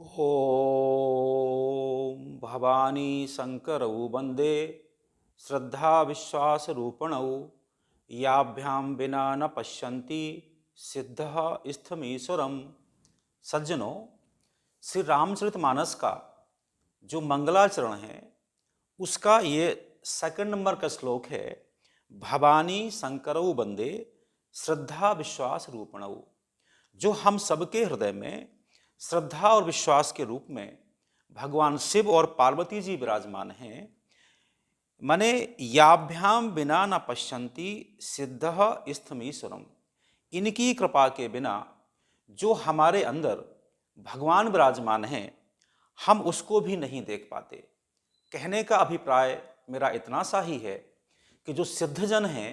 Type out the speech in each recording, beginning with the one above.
ॐ भवानी शङ्करौ वन्दे श्रद्धाविश्वासरूपिणौ याभ्यां विना न पश्यन्ति सिद्धः स्थमीश्वरम्। सज्जनों, श्री रामचरितमानस का जो मंगलाचरण है उसका ये सेकंड नंबर का श्लोक है। भवानी शंकरौ वंदे श्रद्धा विश्वास रूपिणौ। जो हम सबके हृदय में श्रद्धा और विश्वास के रूप में भगवान शिव और पार्वती जी विराजमान हैं। मने याभ्याम बिना न पश्यन्ति सिद्धः स्थमीश्वरम। इनकी कृपा के बिना जो हमारे अंदर भगवान विराजमान हैं हम उसको भी नहीं देख पाते। कहने का अभिप्राय मेरा इतना सा ही है कि जो सिद्धजन हैं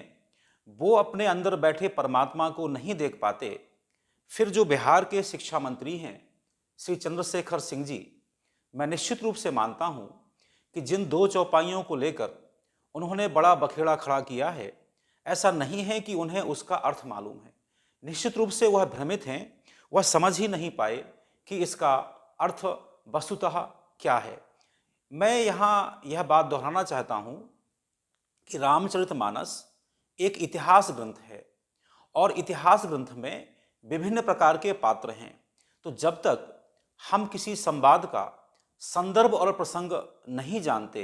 वो अपने अंदर बैठे परमात्मा को नहीं देख पाते। फिर जो बिहार के शिक्षा मंत्री हैं श्री चंद्रशेखर सिंह जी, मैं निश्चित रूप से मानता हूं कि जिन दो चौपाइयों को लेकर उन्होंने बड़ा बखेड़ा खड़ा किया है, ऐसा नहीं है कि उन्हें उसका अर्थ मालूम है। निश्चित रूप से वह भ्रमित हैं, वह समझ ही नहीं पाए कि इसका अर्थ वस्तुतः क्या है। मैं यहाँ यह बात दोहराना चाहता हूँ कि रामचरितमानस एक इतिहास ग्रंथ है और इतिहास ग्रंथ में विभिन्न प्रकार के पात्र हैं। तो जब तक हम किसी संवाद का संदर्भ और प्रसंग नहीं जानते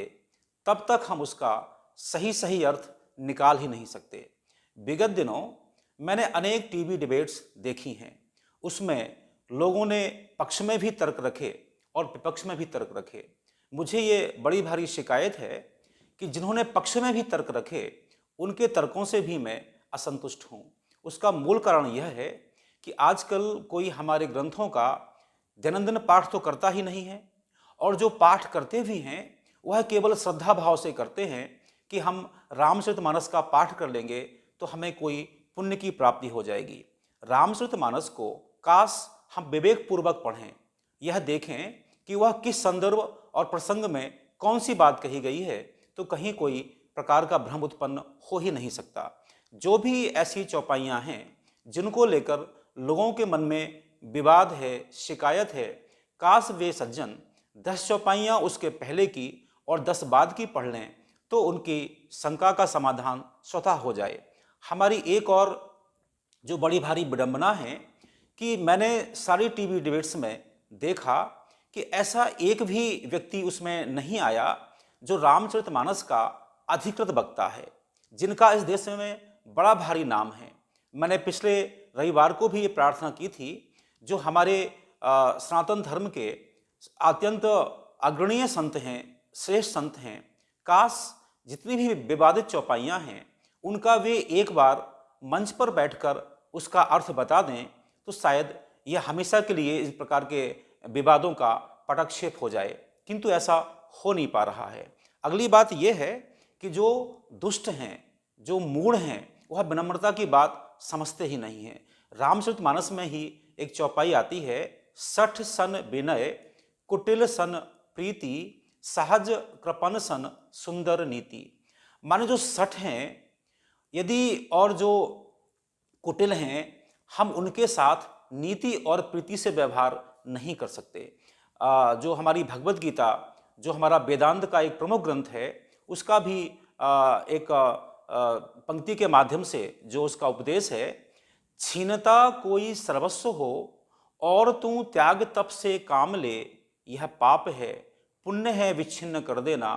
तब तक हम उसका सही सही अर्थ निकाल ही नहीं सकते। विगत दिनों मैंने अनेक टीवी डिबेट्स देखी हैं। उसमें लोगों ने पक्ष में भी तर्क रखे और विपक्ष में भी तर्क रखे। मुझे ये बड़ी भारी शिकायत है कि जिन्होंने पक्ष में भी तर्क रखे उनके तर्कों से भी मैं असंतुष्ट हूँ। उसका मूल कारण यह है कि आजकल कोई हमारे ग्रंथों का दैनंदिन पाठ तो करता ही नहीं है, और जो पाठ करते भी हैं वह केवल श्रद्धा भाव से करते हैं कि हम रामचरितमानस का पाठ कर लेंगे तो हमें कोई पुण्य की प्राप्ति हो जाएगी। रामचरितमानस को काश हम विवेक पूर्वक पढ़ें, यह देखें कि वह किस संदर्भ और प्रसंग में कौन सी बात कही गई है, तो कहीं कोई प्रकार का भ्रम उत्पन्न हो ही नहीं सकता। जो भी ऐसी चौपाइयाँ हैं जिनको लेकर लोगों के मन में विवाद है, शिकायत है, काश वे सज्जन 10 चौपाइयाँ उसके पहले की और 10 बाद की पढ़ लें तो उनकी शंका का समाधान स्वतः हो जाए। हमारी एक और जो बड़ी भारी विडंबना है कि मैंने सारी टीवी डिबेट्स में देखा कि ऐसा एक भी व्यक्ति उसमें नहीं आया जो रामचरितमानस का अधिकृत वक्ता है, जिनका इस देश में बड़ा भारी नाम है। मैंने पिछले रविवार को भी ये प्रार्थना की थी, जो हमारे सनातन धर्म के अत्यंत अग्रणीय संत हैं, श्रेष्ठ संत हैं, काश जितनी भी विवादित चौपाइयाँ हैं उनका वे एक बार मंच पर बैठकर उसका अर्थ बता दें तो शायद यह हमेशा के लिए इस प्रकार के विवादों का पटाक्षेप हो जाए, किंतु ऐसा हो नहीं पा रहा है। अगली बात यह है कि जो दुष्ट हैं, जो मूढ़ हैं, वह विनम्रता की बात समझते ही नहीं हैं। रामचरितमानस में ही एक चौपाई आती है, सठ सन विनय कुटिल सन प्रीति सहज कृपन सन सुंदर नीति। माने जो सठ हैं यदि और जो कुटिल हैं, हम उनके साथ नीति और प्रीति से व्यवहार नहीं कर सकते। जो हमारी भगवत गीता, जो हमारा वेदांत का एक प्रमुख ग्रंथ है, उसका भी एक पंक्ति के माध्यम से जो उसका उपदेश है, छीनता कोई सर्वस्व हो और तू त्याग तप से काम ले, यह पाप है पुण्य है विच्छिन्न कर देना,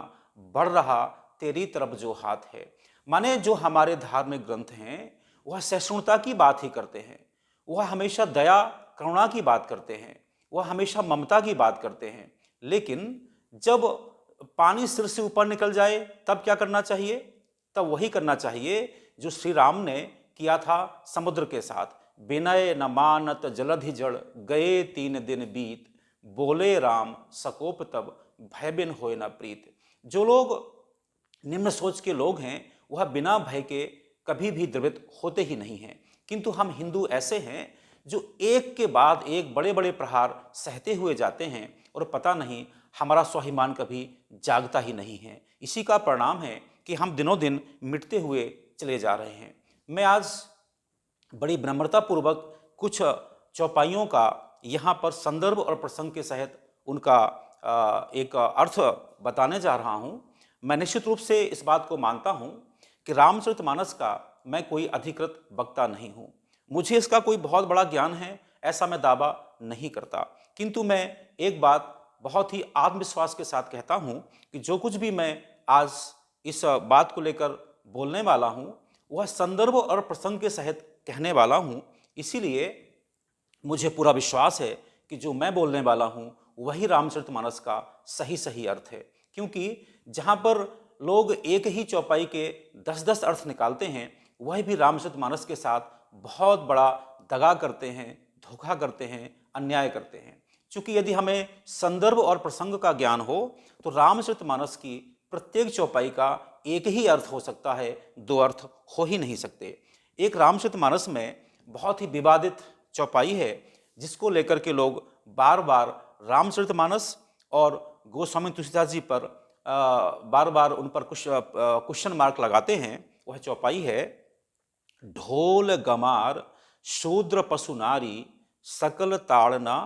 बढ़ रहा तेरी तरफ जो हाथ है। माने जो हमारे धार्मिक ग्रंथ हैं वह सहिष्णुता की बात ही करते हैं, वह हमेशा दया करुणा की बात करते हैं, वह हमेशा ममता की बात करते हैं। लेकिन जब पानी सिर से ऊपर निकल जाए तब क्या करना चाहिए? तब वही करना चाहिए जो श्री राम ने किया था समुद्र के साथ। विनय न मानत जलधि जड़, गए 3 दिन बीत, बोले राम सकोप तब, भय बिन होए न प्रीत। जो लोग निम्न सोच के लोग हैं वह बिना भय के कभी भी द्रवित होते ही नहीं हैं, किंतु हम हिंदू ऐसे हैं जो एक के बाद एक बड़े बड़े प्रहार सहते हुए जाते हैं और पता नहीं हमारा स्वाभिमान कभी जागता ही नहीं है। इसी का परिणाम है कि हम दिनों दिन मिटते हुए चले जा रहे हैं। मैं आज बड़ी विनम्रता पूर्वक कुछ चौपाइयों का यहाँ पर संदर्भ और प्रसंग के सहित उनका एक अर्थ बताने जा रहा हूँ। मैं निश्चित रूप से इस बात को मानता हूँ कि रामचरितमानस का मैं कोई अधिकृत वक्ता नहीं हूँ, मुझे इसका कोई बहुत बड़ा ज्ञान है ऐसा मैं दावा नहीं करता, किंतु मैं एक बात बहुत ही आत्मविश्वास के साथ कहता हूँ कि जो कुछ भी मैं आज इस बात को लेकर बोलने वाला हूँ वह संदर्भ और प्रसंग के सहित कहने वाला हूँ। इसीलिए मुझे पूरा विश्वास है कि जो मैं बोलने वाला हूँ वही रामचरितमानस का सही अर्थ है, क्योंकि जहाँ पर लोग एक ही चौपाई के 10-10 अर्थ निकालते हैं वह भी रामचरितमानस के साथ बहुत बड़ा दगा करते हैं, धोखा करते हैं, अन्याय करते हैं। क्योंकि यदि हमें संदर्भ और प्रसंग का ज्ञान हो तो रामचरितमानस की प्रत्येक चौपाई का एक ही अर्थ हो सकता है, दो अर्थ हो ही नहीं सकते। एक रामचरितमानस में बहुत ही विवादित चौपाई है जिसको लेकर के लोग बार बार रामचरितमानस और गोस्वामी तुलसीदास जी पर बार बार उन पर कुछ क्वेश्चन मार्क लगाते हैं। वह चौपाई है, ढोल गमार शूद्र पशु नारी सकल ताड़ना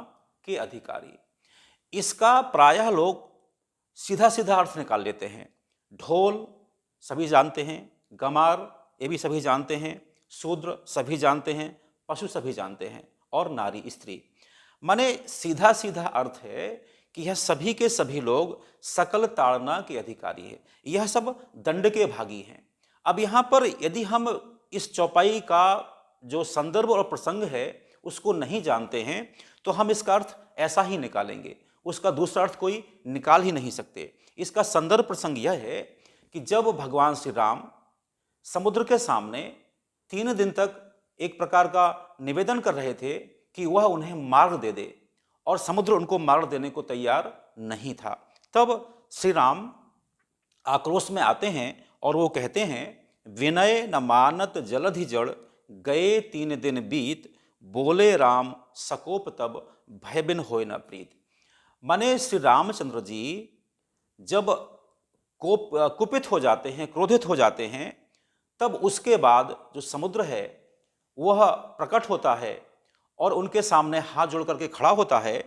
के अधिकारी। इसका प्रायः लोग सीधा सीधा अर्थ निकाल लेते हैं। ढोल सभी जानते हैं, गमार ये भी सभी जानते हैं, शूद्र सभी जानते हैं, पशु सभी जानते हैं और नारी स्त्री। माने सीधा सीधा अर्थ है कि यह सभी के सभी लोग सकल ताड़ना के अधिकारी है, यह सब दंड के भागी हैं। अब यहाँ पर यदि हम इस चौपाई का जो संदर्भ और प्रसंग है उसको नहीं जानते हैं तो हम इसका अर्थ ऐसा ही निकालेंगे, उसका दूसरा अर्थ कोई निकाल ही नहीं सकते। इसका संदर्भ प्रसंग यह है कि जब भगवान श्री राम समुद्र के सामने 3 दिन तक एक प्रकार का निवेदन कर रहे थे कि वह उन्हें मार्ग दे दे और समुद्र उनको मार्ग देने को तैयार नहीं था, तब श्री राम आक्रोश में आते हैं और वो कहते हैं, विनय न मानत जलधि जड़ गए 3 दिन बीत बोले राम सकोप तब भय बिन होय न प्रीत। माने श्री रामचंद्र जी जब कुपित हो जाते हैं, क्रोधित हो जाते हैं, तब उसके बाद जो समुद्र है वह प्रकट होता है और उनके सामने हाथ जोड़ करके खड़ा होता है।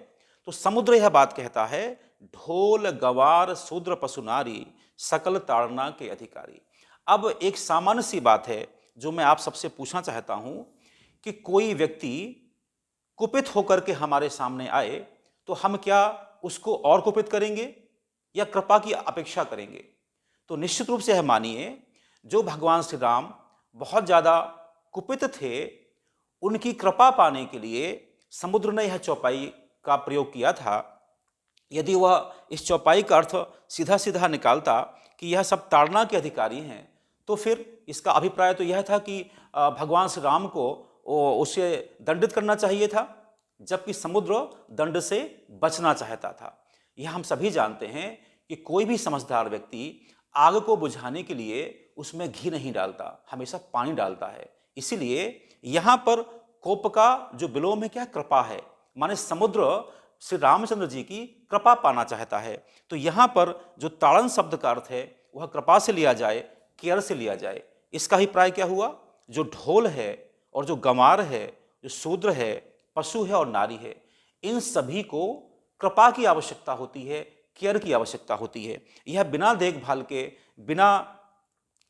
तो समुद्र यह बात कहता है, ढोल गवार शूद्र पशु नारी सकल ताड़ना के अधिकारी। अब एक सामान्य सी बात है जो मैं आप सबसे पूछना चाहता हूं कि कोई व्यक्ति कुपित होकर के हमारे सामने आए तो हम क्या उसको और कुपित करेंगे या कृपा की अपेक्षा करेंगे? तो निश्चित रूप से यह मानिए, जो भगवान श्री राम बहुत ज़्यादा कुपित थे, उनकी कृपा पाने के लिए समुद्र ने यह चौपाई का प्रयोग किया था। यदि वह इस चौपाई का अर्थ सीधा सीधा निकालता कि यह सब ताड़ना के अधिकारी हैं, तो फिर इसका अभिप्राय तो यह था कि भगवान श्री राम को उसे दंडित करना चाहिए था, जबकि समुद्र दंड से बचना चाहता था। यह हम सभी जानते हैं कि कोई भी समझदार व्यक्ति आग को बुझाने के लिए उसमें घी नहीं डालता, हमेशा पानी डालता है। इसीलिए यहाँ पर कोप का जो विलोम है क्या, कृपा है। माने समुद्र श्री रामचंद्र जी की कृपा पाना चाहता है। तो यहाँ पर जो ताड़न शब्द का अर्थ है वह कृपा से लिया जाए, केयर से लिया जाए। इसका ही प्राय क्या हुआ, जो ढोल है और जो गंवार है, जो शूद्र है, पशु है और नारी है, इन सभी को कृपा की आवश्यकता होती है, केयर की आवश्यकता होती है। यह बिना देखभाल के, बिना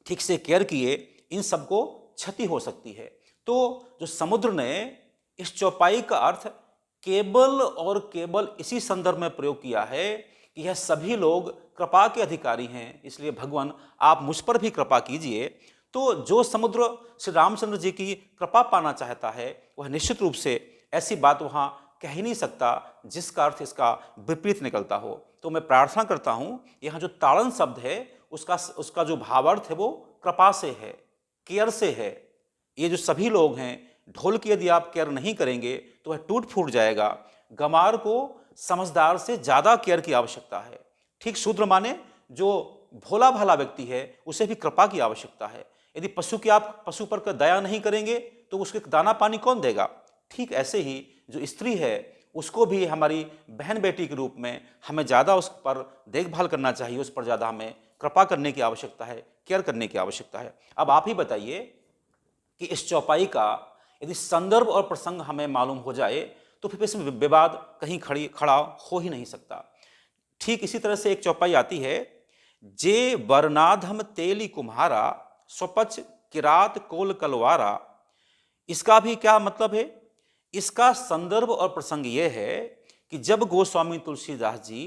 ठीक से केयर किए इन सबको क्षति हो सकती है। तो जो समुद्र ने इस चौपाई का अर्थ केवल और केवल इसी संदर्भ में प्रयोग किया है कि यह सभी लोग कृपा के अधिकारी हैं, इसलिए भगवान आप मुझ पर भी कृपा कीजिए। तो जो समुद्र श्री रामचंद्र जी की कृपा पाना चाहता है वह निश्चित रूप से ऐसी बात वहाँ कह ही नहीं सकता जिसका अर्थ इसका विपरीत निकलता हो। तो मैं प्रार्थना करता हूँ, यहाँ जो ताड़न शब्द है उसका जो भावार्थ है वो कृपा से है, केयर से है। ये जो सभी लोग हैं, ढोल की यदि आप केयर नहीं करेंगे तो वह टूट फूट जाएगा। गंवार को समझदार से ज़्यादा केयर की आवश्यकता है। ठीक शूद्र माने जो भोला भाला व्यक्ति है उसे भी कृपा की आवश्यकता है। यदि आप पशु पर दया नहीं करेंगे तो उसके दाना पानी कौन देगा? ठीक ऐसे ही जो स्त्री है उसको भी हमारी बहन बेटी के रूप में हमें ज़्यादा उस पर देखभाल करना चाहिए, उस पर ज़्यादा हमें कृपा करने की आवश्यकता है, केयर करने की आवश्यकता है। अब आप ही बताइए कि इस चौपाई का यदि संदर्भ और प्रसंग हमें मालूम हो जाए तो फिर इसमें विवाद कहीं खड़ा हो ही नहीं सकता। ठीक इसी तरह से एक चौपाई आती है, जे वर्णाधम तेली कुम्हारा स्वपच किरात कोल कलवारा। इसका भी क्या मतलब है? इसका संदर्भ और प्रसंग यह है कि जब गोस्वामी तुलसीदास जी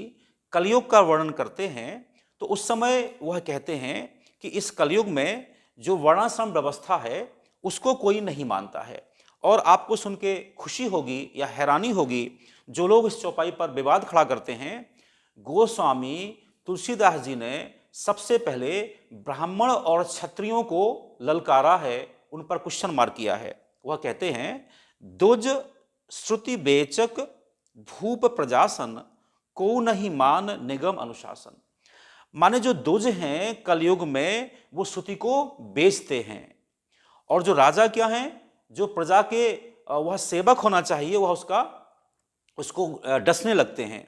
कलयुग का वर्णन करते हैं तो उस समय वह कहते हैं कि इस कलयुग में जो वर्णाश्रम व्यवस्था है उसको कोई नहीं मानता है। और आपको सुन के खुशी होगी या हैरानी होगी, जो लोग इस चौपाई पर विवाद खड़ा करते हैं, गोस्वामी तुलसीदास जी ने सबसे पहले ब्राह्मण और क्षत्रियों को ललकारा है, उन पर क्वेश्चन मार्क किया है। वह कहते हैं, दुज श्रुति बेचक भूप प्रजासन को नहीं मान निगम अनुशासन। माने जो दुज हैं कलयुग में वो श्रुति को बेचते हैं, और जो राजा क्या हैं, जो प्रजा के वह सेवक होना चाहिए वह उसको डसने लगते हैं।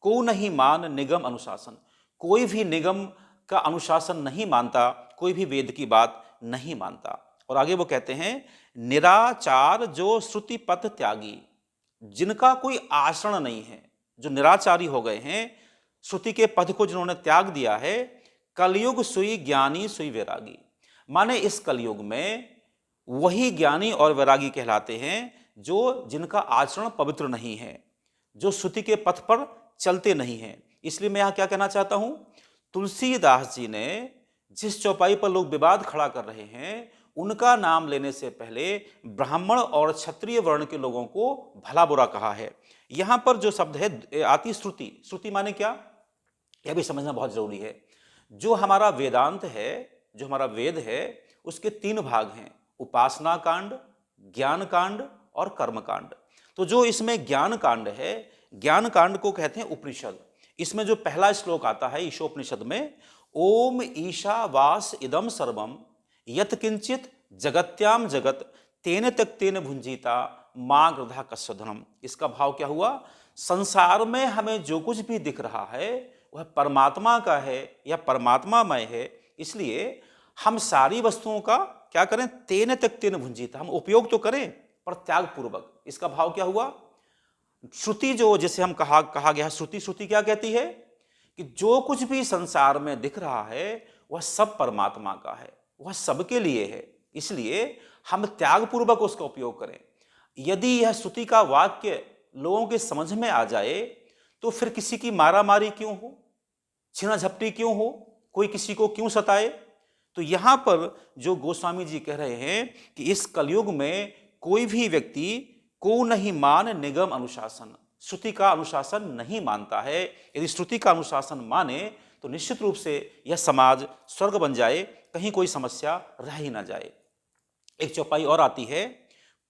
को नहीं मान निगम अनुशासन, कोई भी निगम का अनुशासन नहीं मानता, कोई भी वेद की बात नहीं मानता। और आगे वो कहते हैं, निराचार जो श्रुति पथ त्यागी, जिनका कोई आचरण नहीं है, जो निराचारी हो गए हैं, श्रुति के पद को जिन्होंने त्याग दिया है, कलयुग सुई ज्ञानी सुई वैरागी। माने इस कलयुग में वही ज्ञानी और वैरागी कहलाते हैं जो जिनका आचरण पवित्र नहीं है, जो श्रुति के पथ पर चलते नहीं हैं। इसलिए मैं यहाँ क्या कहना चाहता हूँ, तुलसीदास जी ने जिस चौपाई पर लोग विवाद खड़ा कर रहे हैं उनका नाम लेने से पहले ब्राह्मण और क्षत्रिय वर्ण के लोगों को भला बुरा कहा है। यहाँ पर जो शब्द है आती श्रुति, श्रुति माने क्या, यह भी समझना बहुत जरूरी है। जो हमारा वेदांत है, जो हमारा वेद है, उसके 3 भाग हैं, उपासना कांड, ज्ञान कांड और कर्म कांड। तो जो इसमें ज्ञान कांड है, ज्ञान कांड को कहते हैं उपनिषद। इसमें जो पहला श्लोक आता है ईशोपनिषद में, ओम ईशावास इदम सर्वम यत किंचित जगत्याम जगत तेन तक तेन भुंजीता मां गृधा कस्वधनम। इसका भाव क्या हुआ, संसार में हमें जो कुछ भी दिख रहा है वह परमात्मा का है या परमात्मामय है, इसलिए हम सारी वस्तुओं का क्या करें, तेन तक तेन भुंजीता, हम उपयोग तो करें पर त्याग पूर्वक। इसका भाव क्या हुआ, श्रुति जो जिसे हम कहा गया, श्रुति क्या कहती है कि जो कुछ भी संसार में दिख रहा है वह सब परमात्मा का है, वह सबके लिए है, इसलिए हम त्याग पूर्वक उसका उपयोग करें। यदि यह श्रुति का वाक्य लोगों के समझ में आ जाए तो फिर किसी की मारामारी क्यों हो, छीना झपटी क्यों हो, कोई किसी को क्यों सताए। तो यहां पर जो गोस्वामी जी कह रहे हैं कि इस कलयुग में कोई भी व्यक्ति को नहीं मान निगम अनुशासन, श्रुति का अनुशासन नहीं मानता है। यदि श्रुति का अनुशासन माने तो निश्चित रूप से यह समाज स्वर्ग बन जाए, कहीं कोई समस्या रह ही ना जाए। एक चौपाई और आती है,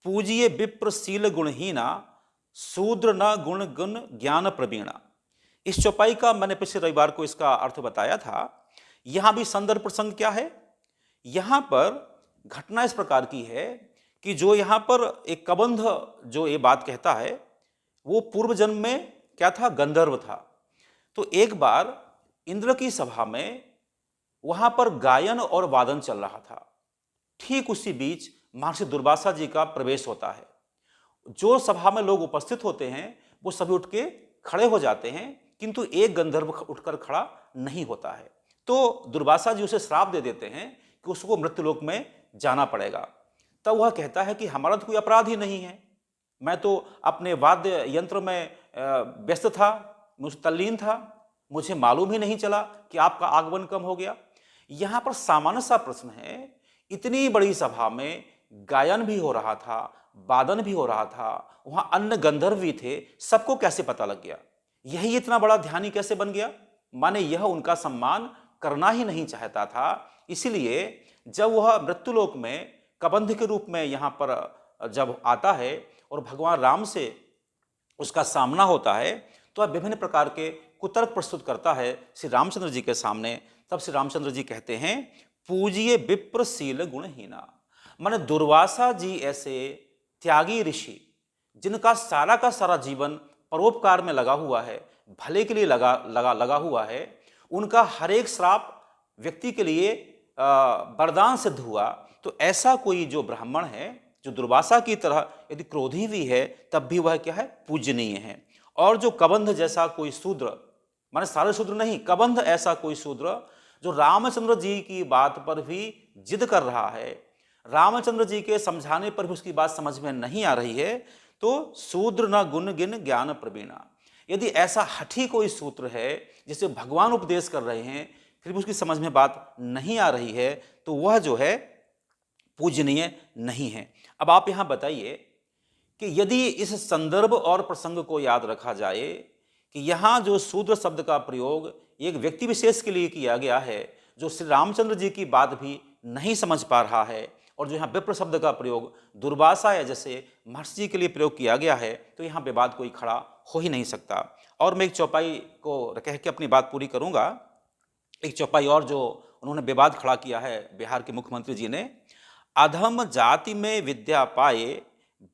पूजिए विप्रशील गुणहीना शूद्र न गुण गुण ज्ञान प्रवीणा। इस चौपाई का मैंने पिछले रविवार को इसका अर्थ बताया था। यहां भी संदर्भ प्रसंग क्या है, यहां पर घटना इस प्रकार की है कि जो यहां पर एक कबंध जो ये बात कहता है वो पूर्व जन्म में क्या था, गंधर्व था। तो एक बार इंद्र की सभा में वहां पर गायन और वादन चल रहा था। ठीक उसी बीच महर्षि दुर्वासा जी का प्रवेश होता है। जो सभा में लोग उपस्थित होते हैं वो सभी उठ के खड़े हो जाते हैं, किंतु एक गंधर्व उठकर खड़ा नहीं होता है। तो दुर्वासा जी उसे श्राप दे देते हैं कि उसको मृत्युलोक में जाना पड़ेगा। तब वह कहता है कि हमारा तो कोई अपराध ही नहीं है, मैं तो अपने वाद्य यंत्र में व्यस्त था, मुझे तल्लीन था, मुझे मालूम ही नहीं चला कि आपका आगमन कम हो गया। यहाँ पर सामान्य सा प्रश्न है, इतनी बड़ी सभा में गायन भी हो रहा था, वादन भी हो रहा था, वहाँ अन्य गंधर्व भी थे, सबको कैसे पता लग गया, यही इतना बड़ा ध्यानी कैसे बन गया। माने यह उनका सम्मान करना ही नहीं चाहता था। इसीलिए जब वह मृत्युलोक में कबंध के रूप में यहाँ पर जब आता है और भगवान राम से उसका सामना होता है तो वह विभिन्न प्रकार के कुतर्क प्रस्तुत करता है श्री रामचंद्र जी के सामने। तब श्री रामचंद्र जी कहते हैं, पूजिए विप्रशील गुणहीना। माने दुर्वासा जी ऐसे त्यागी ऋषि जिनका सारा का सारा जीवन परोपकार में लगा हुआ है, भले के लिए लगा हुआ है, उनका हर एक श्राप व्यक्ति के लिए वरदान सिद्ध हुआ। तो ऐसा कोई जो ब्राह्मण है, जो दुर्वासा की तरह यदि क्रोधी भी है तब भी वह क्या है, पूजनीय है। और जो कबंध जैसा कोई शूद्र, माने सारे शूद्र नहीं, कबंध ऐसा कोई शूद्र जो रामचंद्र जी की बात पर भी जिद कर रहा है, रामचंद्र जी के समझाने पर भी उसकी बात समझ में नहीं आ रही है, तो शूद्र न गुण गिन ज्ञान प्रवीणा। यदि ऐसा हठी कोई सूत्र है जिसे भगवान उपदेश कर रहे हैं फिर भी उसकी समझ में बात नहीं आ रही है, तो वह जो है पूजनीय नहीं है। अब आप यहां बताइए कि यदि इस संदर्भ और प्रसंग को याद रखा जाए कि यहाँ जो शूद्र शब्द का प्रयोग एक व्यक्ति विशेष के लिए किया गया है जो श्री रामचंद्र जी की बात भी नहीं समझ पा रहा है, और जो यहाँ विप्र शब्द का प्रयोग दुर्वासा या जैसे महर्षि जी के लिए प्रयोग किया गया है, तो यहाँ विवाद कोई खड़ा हो ही नहीं सकता। और मैं एक चौपाई को कह के अपनी बात पूरी करूँगा। एक चौपाई और जो उन्होंने विवाद खड़ा किया है बिहार के मुख्यमंत्री जी ने, अधम जाति में विद्या पाए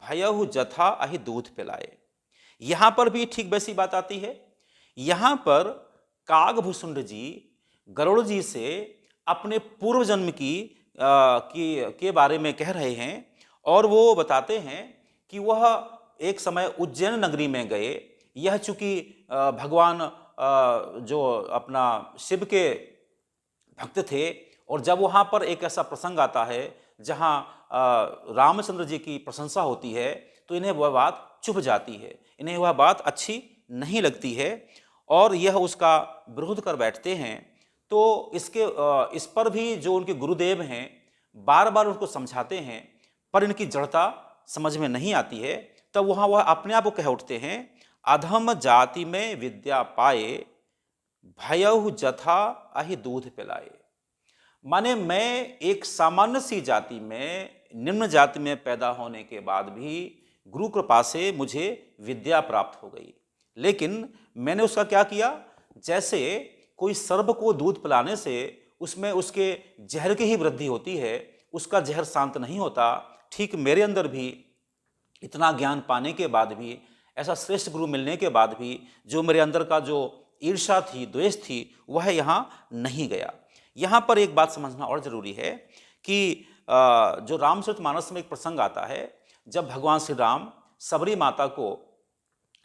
भयहु जथा अहि दूध पिलाए। यहाँ पर भी ठीक वैसी बात आती है। यहाँ पर कागभूषुंड जी गरुड़ जी से अपने पूर्व जन्म के बारे में कह रहे हैं, और वो बताते हैं कि वह एक समय उज्जैन नगरी में गए। यह चूंकि भगवान जो अपना शिव के भक्त थे, और जब वहाँ पर एक ऐसा प्रसंग आता है जहाँ रामचंद्र जी की प्रशंसा होती है, तो इन्हें वह बात चुभ जाती है, इन्हें वह बात अच्छी नहीं लगती है और यह उसका विरोध कर बैठते हैं। तो इस पर भी जो उनके गुरुदेव हैं बार बार उनको समझाते हैं, पर इनकी जड़ता समझ में नहीं आती है। तब वहाँ वह अपने आप को कह उठते हैं, अधम जाति में विद्या पाए भयहु जथा अहि दूध पिलाए। माने मैं एक सामान्य सी जाति में, निम्न जाति में पैदा होने के बाद भी गुरु कृपा से मुझे विद्या प्राप्त हो गई, लेकिन मैंने उसका क्या किया, जैसे कोई सर्प को दूध पिलाने से उसमें उसके जहर की ही वृद्धि होती है, उसका जहर शांत नहीं होता, ठीक मेरे अंदर भी इतना ज्ञान पाने के बाद भी, ऐसा श्रेष्ठ गुरु मिलने के बाद भी जो मेरे अंदर का जो ईर्ष्या थी, द्वेष थी, वह यहाँ नहीं गया। यहाँ पर एक बात समझना और जरूरी है कि जो रामचरितमानस में एक प्रसंग आता है, जब भगवान श्री राम सबरी माता को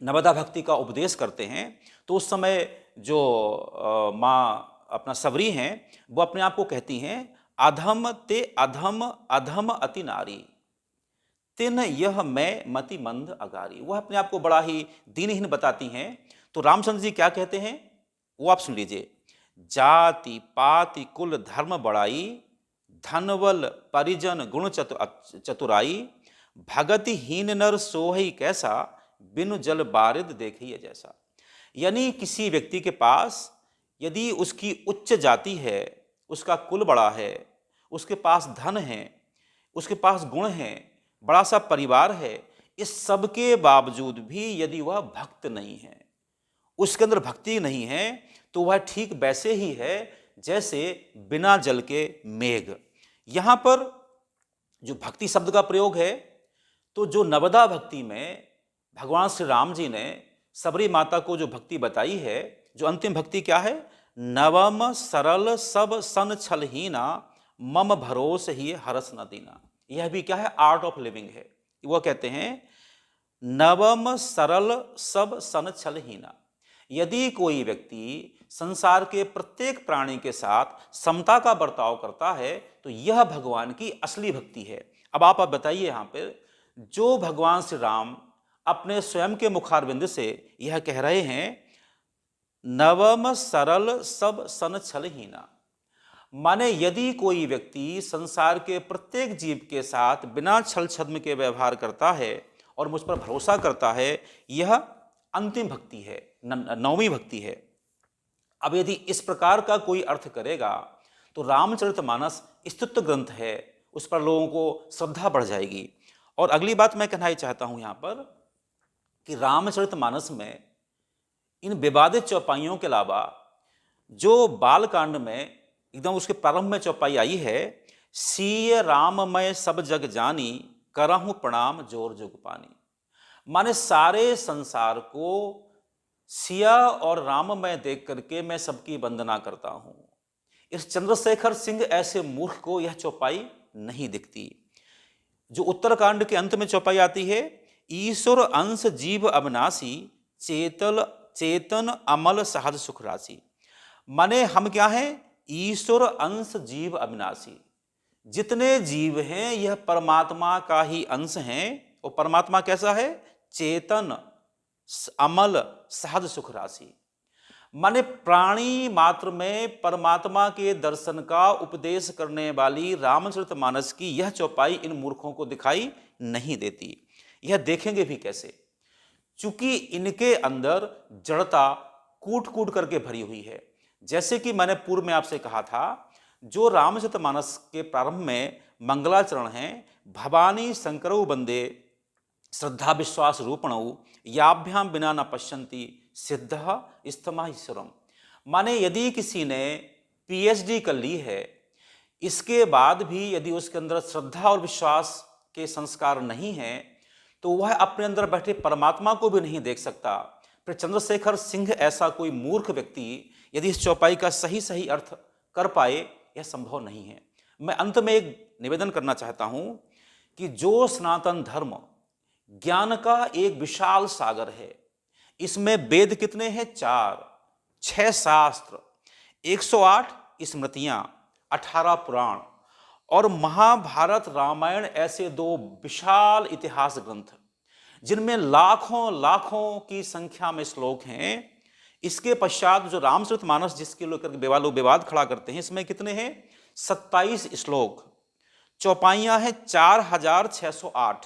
नवदा भक्ति का उपदेश करते हैं, तो उस समय जो माँ अपना सबरी हैं वो अपने आप को कहती हैं, अधम ते अधम अधम अति नारी तिन यह मैं मति मंद अगारी। वह अपने आप को बड़ा ही दीनहीन बताती हैं। तो रामचंद्र जी क्या कहते हैं वो आप सुन लीजिए, जाति पाति कुल धर्म बड़ाई धनवल परिजन गुण चतुराई भगति हीन नर सोहई कैसा बिनु जल बारिद देखिए जैसा। यानी किसी व्यक्ति के पास यदि उसकी उच्च जाति है, उसका कुल बड़ा है, उसके पास धन है, उसके पास गुण है, बड़ा सा परिवार है, इस सब के बावजूद भी यदि वह भक्त नहीं है, उसके अंदर भक्ति नहीं है, तो वह ठीक वैसे ही है जैसे बिना जल के मेघ। यहाँ पर जो भक्ति शब्द का प्रयोग है, तो जो नवदा भक्ति में भगवान श्री राम जी ने सबरी माता को जो भक्ति बताई है, जो अंतिम भक्ति क्या है, नवम सरल सब सन छलहीना मम भरोस ही हरस न दीना। यह भी क्या है, आर्ट ऑफ लिविंग है। वह कहते हैं नवम सरल सब सन छलहीना। यदि कोई व्यक्ति संसार के प्रत्येक प्राणी के साथ समता का बर्ताव करता है, तो यह भगवान की असली भक्ति है। अब आप बताइए यहाँ पे, जो भगवान श्री राम अपने स्वयं के मुखारविंद से यह कह रहे हैं, नवम सरल सब सन छलहीना, माने यदि कोई व्यक्ति संसार के प्रत्येक जीव के साथ बिना छल छद्म के व्यवहार करता है और मुझ पर भरोसा करता है, यह अंतिम भक्ति है, नौवीं भक्ति है। अब यदि इस प्रकार का कोई अर्थ करेगा तो रामचरितमानस स्तुत्य ग्रंथ है, उस पर लोगों को श्रद्धा बढ़ जाएगी। और अगली बात मैं कहना ही चाहता हूं यहाँ पर कि रामचरितमानस में इन विवादित चौपाइयों के अलावा जो बालकांड में एकदम उसके प्रारंभ में चौपाई आई है, सीय राममय सब जग जानी करहूं प्रणाम जोर जुग पानी, माने सारे संसार को सिया और राममय देख करके मैं सबकी वंदना करता हूं। इस चंद्रशेखर सिंह ऐसे मूर्ख को यह चौपाई नहीं दिखती। जो उत्तरकांड के अंत में चौपाई आती है, ईश्वर अंश जीव अविनाशी, चेतन अमल सहज सुख राशि। माने हम क्या हैं? ईश्वर अंश जीव अविनाशी। जितने जीव हैं यह परमात्मा का ही अंश हैं। और परमात्मा कैसा है? चेतन अमल सहज सुख राशि। माने प्राणी मात्र में परमात्मा के दर्शन का उपदेश करने वाली रामचरितमानस की यह चौपाई इन मूर्खों को दिखाई नहीं देती। यह देखेंगे भी कैसे? चूंकि इनके अंदर जड़ता कूट कूट करके भरी हुई है। जैसे कि मैंने पूर्व में आपसे कहा था, जो रामचरितमानस के प्रारंभ में मंगलाचरण हैं, भवानी शंकरौ वंदे श्रद्धा विश्वास रूपणौ, याभ्याम बिना न पश्यन्ति सिद्धः स्थमाईश्वरम। माने यदि किसी ने पीएचडी कर ली है, इसके बाद भी यदि उसके अंदर श्रद्धा और विश्वास के संस्कार नहीं हैं, तो वह अपने अंदर बैठे परमात्मा को भी नहीं देख सकता। फिर चंद्रशेखर सिंह ऐसा कोई मूर्ख व्यक्ति यदि इस चौपाई का सही सही अर्थ कर पाए, यह संभव नहीं है। मैं अंत में एक निवेदन करना चाहता हूं कि जो सनातन धर्म ज्ञान का एक विशाल सागर है, इसमें वेद कितने हैं? 4, 6 शास्त्र, 108 स्मृतियां, 18 पुराण और महाभारत रामायण ऐसे 2 विशाल इतिहास ग्रंथ, जिनमें लाखों लाखों की संख्या में श्लोक हैं। इसके पश्चात जो रामचरितमानस जिसके लोग विवाद खड़ा करते हैं, इसमें कितने हैं? 27 श्लोक, चौपाइयां हैं 4608,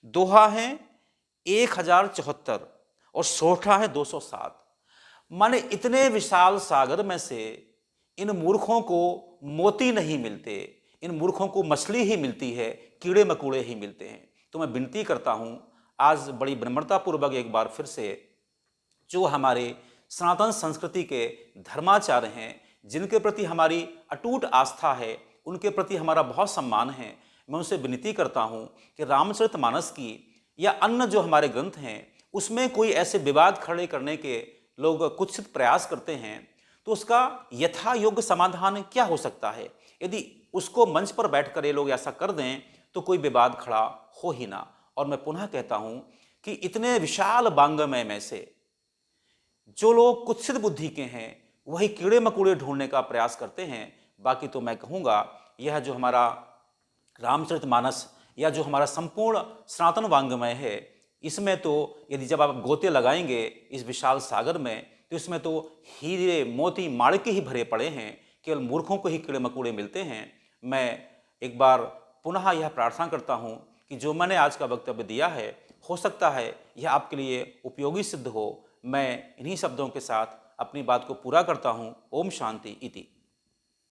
दोहा हैं 1074 और सोठा है 207। माने इतने विशाल सागर में से इन मूर्खों को मोती नहीं मिलते, इन मूर्खों को मछली ही मिलती है, कीड़े मकोड़े ही मिलते हैं। तो मैं विनती करता हूं आज बड़ी विनम्रतापूर्वक एक बार फिर से, जो हमारे सनातन संस्कृति के धर्माचार्य हैं, जिनके प्रति हमारी अटूट आस्था है, उनके प्रति हमारा बहुत सम्मान है, मैं उनसे विनती करता हूं कि रामचरितमानस की या अन्य जो हमारे ग्रंथ हैं उसमें कोई ऐसे विवाद खड़े करने के लोग कुत्सित प्रयास करते हैं, तो उसका यथा योग्य समाधान क्या हो सकता है? यदि उसको मंच पर बैठकर ये लोग ऐसा कर दें तो कोई विवाद खड़ा हो ही ना। और मैं पुनः कहता हूं कि इतने विशाल वांग्मय में से जो लोग कुत्सित बुद्धि के हैं वही कीड़े मकोड़े ढूंढने का प्रयास करते हैं। बाकी तो मैं कहूँगा यह जो हमारा रामचरितमानस या जो हमारा संपूर्ण सनातन वांग्मय है, इसमें तो यदि जब आप गोते लगाएंगे इस विशाल सागर में, तो इसमें तो हीरे मोती माणिक्य ही भरे पड़े हैं, केवल मूर्खों को ही कीड़े मकोड़े मिलते हैं। मैं एक बार पुनः यह प्रार्थना करता हूँ कि जो मैंने आज का वक्तव्य दिया है, हो सकता है यह आपके लिए उपयोगी सिद्ध हो। मैं इन्हीं शब्दों के साथ अपनी बात को पूरा करता हूँ। ओम शांति इति।